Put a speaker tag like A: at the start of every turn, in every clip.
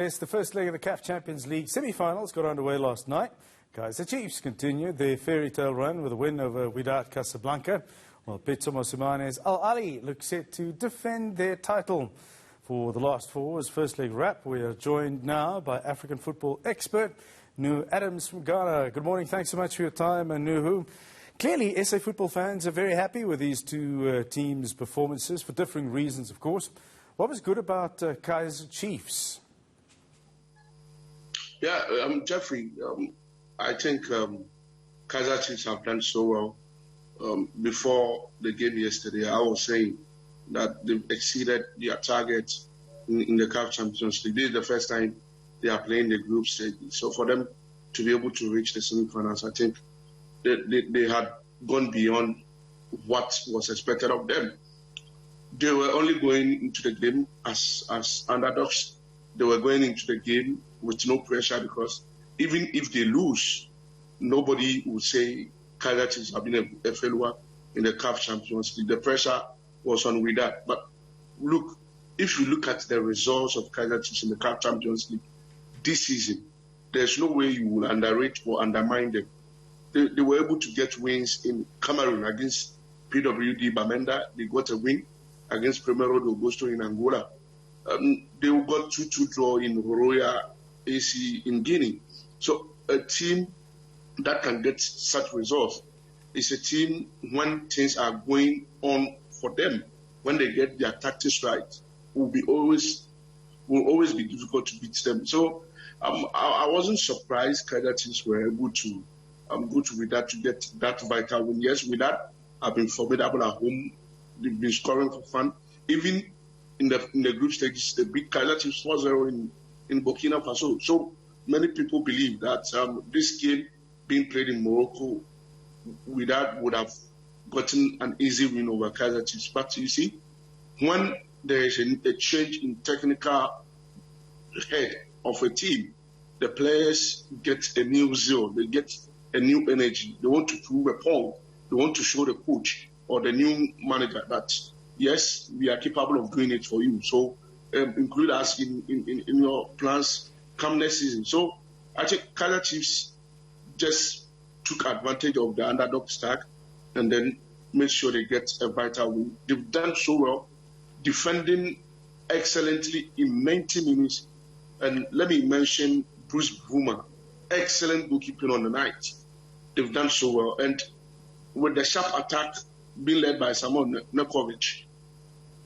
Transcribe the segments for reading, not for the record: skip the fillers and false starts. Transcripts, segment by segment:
A: Yes, the first leg of the CAF Champions League semi-finals got underway last night. Kaizer Chiefs continued their fairy-tale run with a win over Wydad Casablanca, while Pitso Mosimane's Ahly look set to defend their title. For the last four's first leg wrap, we are joined now by African football expert Nuhu Adams from Ghana. Good morning, thanks so much for your time, Nuhu. Clearly, SA football fans are very happy with these two teams' performances, for differing reasons, of course. What was good about Kaizer Chiefs?
B: Yeah, Jeffrey, I think Kaizer Chiefs have done so well. Before the game yesterday, I was saying that they've exceeded their target in the CAF Champions League. This is the first time they are playing the group stage. So for them to be able to reach the semi-finals, I think they had gone beyond what was expected of them. They were only going into the game as underdogs. They were going into the game with no pressure, because even if they lose, nobody will say Kaizer Chiefs have been a failure in the CAF Champions League. The pressure was on Wydad. But look, if you look at the results of Kaizer Chiefs in the CAF Champions League this season, there's no way you will underrate or undermine them. They were able to get wins in Cameroon against PWD Bamenda. They got a win against Primeiro de Agosto in Angola. They got 2-2 draw in Horoya AC in Guinea. So a team that can get such results is a team when things are going on for them, when they get their tactics right, will always be difficult to beat them. So I wasn't surprised Kaizer Chiefs were able to go to Wydad to get that vital win. Yes, Wydad have been formidable at home. They've been scoring for fun. Even in the group stages, they beat Kaizer Chiefs 4-0 in Burkina Faso. So many people believe that this game being played in Morocco, Wydad would have gotten an easy win over Kaizer Chiefs. But you see, when there is a change in technical head of a team, the players get a new zeal, they get a new energy. They want to prove a point. They want to show the coach or the new manager that, yes, we are capable of doing it for you. So include us in your plans come next season. So I think Kaizer Chiefs just took advantage of the underdog stack and then made sure they get a vital win. They've done so well, defending excellently in 90 minutes. And let me mention Bruce Boomer, excellent goalkeeping on the night. They've done so well. And with the sharp attack being led by Samuel Nekovic,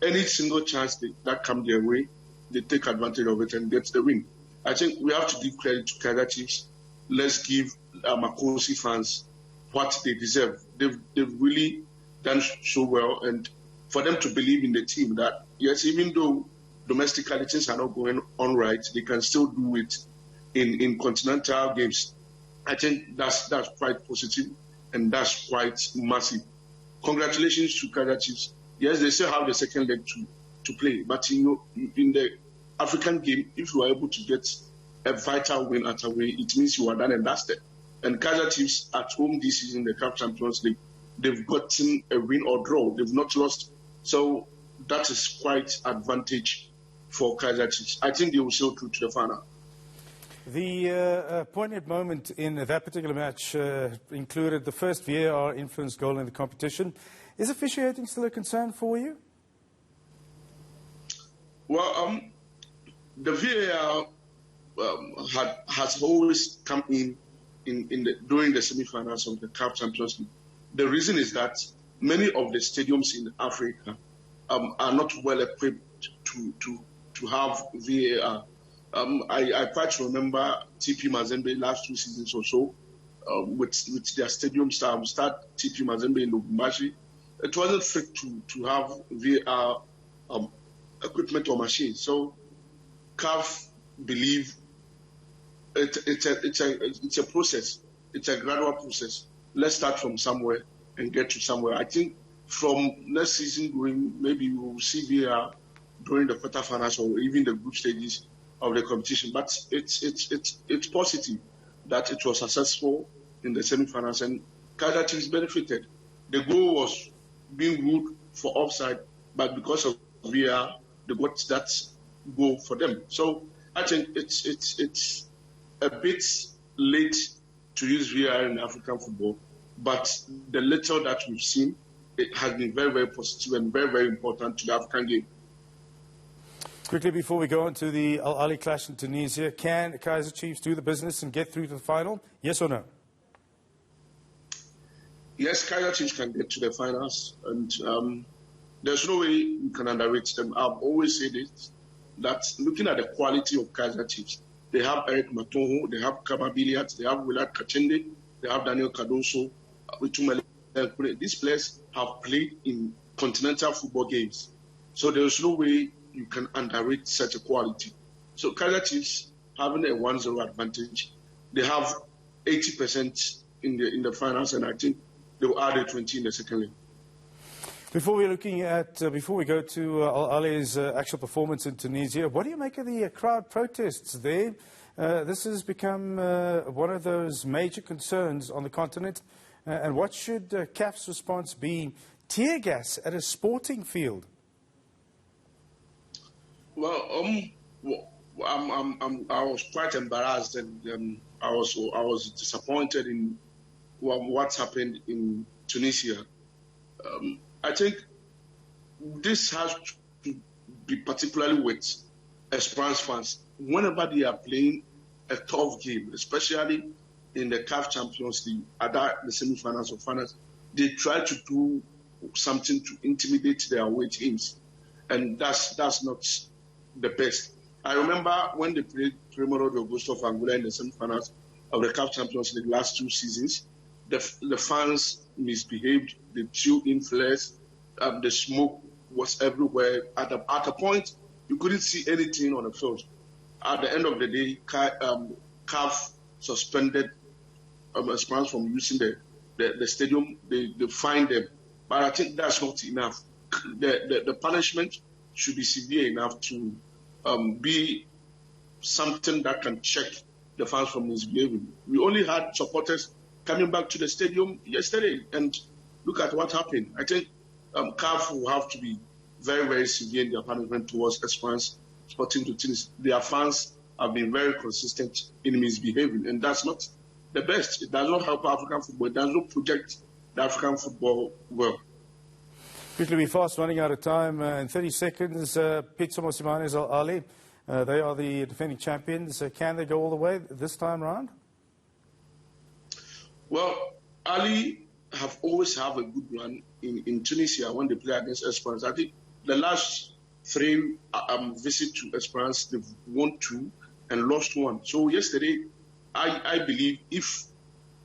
B: any single chance that comes their way, they take advantage of it and get the win. I think we have to give credit to Kaizer Chiefs. Let's give Makosi fans what they deserve. They've really done so well, and for them to believe in the team that, yes, even though domestically things are not going on right, they can still do it in continental games. I think that's quite positive, and that's quite massive. Congratulations to Kaizer Chiefs. Yes, they still have the second leg to play, but in the African game, if you are able to get a vital win at away, it means you are done and dusted. And Kaizer Chiefs at home this season, the CAF Champions League, they've gotten a win or draw. They've not lost. So that is quite advantage for Kaizer Chiefs. I think they will sail through to the final.
A: The poignant moment in that particular match included the first VAR influenced goal in the competition. Is officiating still a concern for you? Well,
B: the VAR has always come in during the semi-finals of the CAF Champions League. The reason is that many of the stadiums in Africa are not well equipped to have VAR. I quite remember TP Mazembe last 2 seasons or so with their stadium start TP Mazembe in Lubumbashi. It wasn't fit to have VAR equipment or machines. So CAF believe it's a process. It's a gradual process. Let's start from somewhere and get to somewhere. I think from next season going, maybe we will see VAR during the quarterfinals or even the group stages of the competition. But it's positive that it was successful in the semi-finals, and Kaizer Chiefs benefited. The goal was being ruled for offside, but because of VAR, they got that goal for them. So I think it's a bit late to use VAR in African football, but the little that we've seen, it has been very, very positive and very, very important to the African game.
A: Quickly, before we go on to the Al Ahly clash in Tunisia, can Kaizer Chiefs do the business and get through to the final? Yes or no?
B: Yes, Kaizer Chiefs can get to the finals, and there's no way you can underrate them. I've always said it, that looking at the quality of Kaizer Chiefs, they have Eric Matonho, they have Kababiliat, they have Wydad Casablanca, they have Daniel Cardoso, these players have played in continental football games. So there's no way you can underrate such a quality. So Kaizer Chiefs having a 1-0 advantage, they have 80% in the finals, and I think they will add a 20 in the second leg.
A: Before we go to Al Ahly's actual performance in Tunisia, what do you make of the crowd protests there? This has become one of those major concerns on the continent. And what should CAF's response be? Tear gas at a sporting field?
B: Well, I was quite embarrassed, and I was disappointed in what's happened in Tunisia. I think this has to be particularly with Esperance fans. Whenever they are playing a tough game, especially in the CAF Champions League, either the semi-finals or finals, they try to do something to intimidate their away teams, and that's not the best. I remember when they played Primero de Agosto of Angola in the semi-finals of the CAF Champions League last 2 seasons. The fans misbehaved, they threw in flares, the smoke was everywhere. At a point, you couldn't see anything on the field. At the end of the day, CAF suspended Esperance from using the stadium. They fined them. But I think that's not enough. The punishment should be severe enough to be something that can check the fans from misbehaving. We only had supporters coming back to the stadium yesterday, and look at what happened. I think CAF will have to be very, very severe in their punishment towards Esperance Sporting to Tunis. Their fans have been very consistent in misbehaving, and that's not the best. It does not help African football. It does not project the African football well.
A: Quickly, we're fast running out of time. In 30 seconds, Pitso Mosimane's Al Ahly. They are the defending champions. Can they go all the way this time round?
B: Well, Ahly have always have a good run in Tunisia when they play against Esperance. I think the last 3 visits to Esperance, they've won 2 and lost 1. So yesterday, I believe if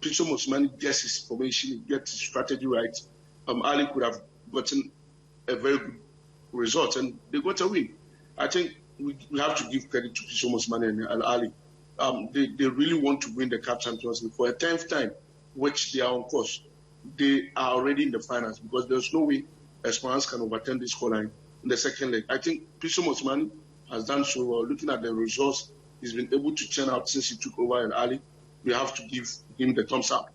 B: Pitso Mosimane gets his formation, gets his strategy right, Ahly could have gotten a very good result, and they got a win. I think we have to give credit to Pitso Mosimane and Al Ahly. They really want to win the CAF Champions League for a 10th time, which they are on course. They are already in the finals because there's no way Esperance can overturn this scoreline in the second leg. I think Pitso Mosimane has done so well. Looking at the results he's been able to churn out since he took over Al Ahly, we have to give him the thumbs up.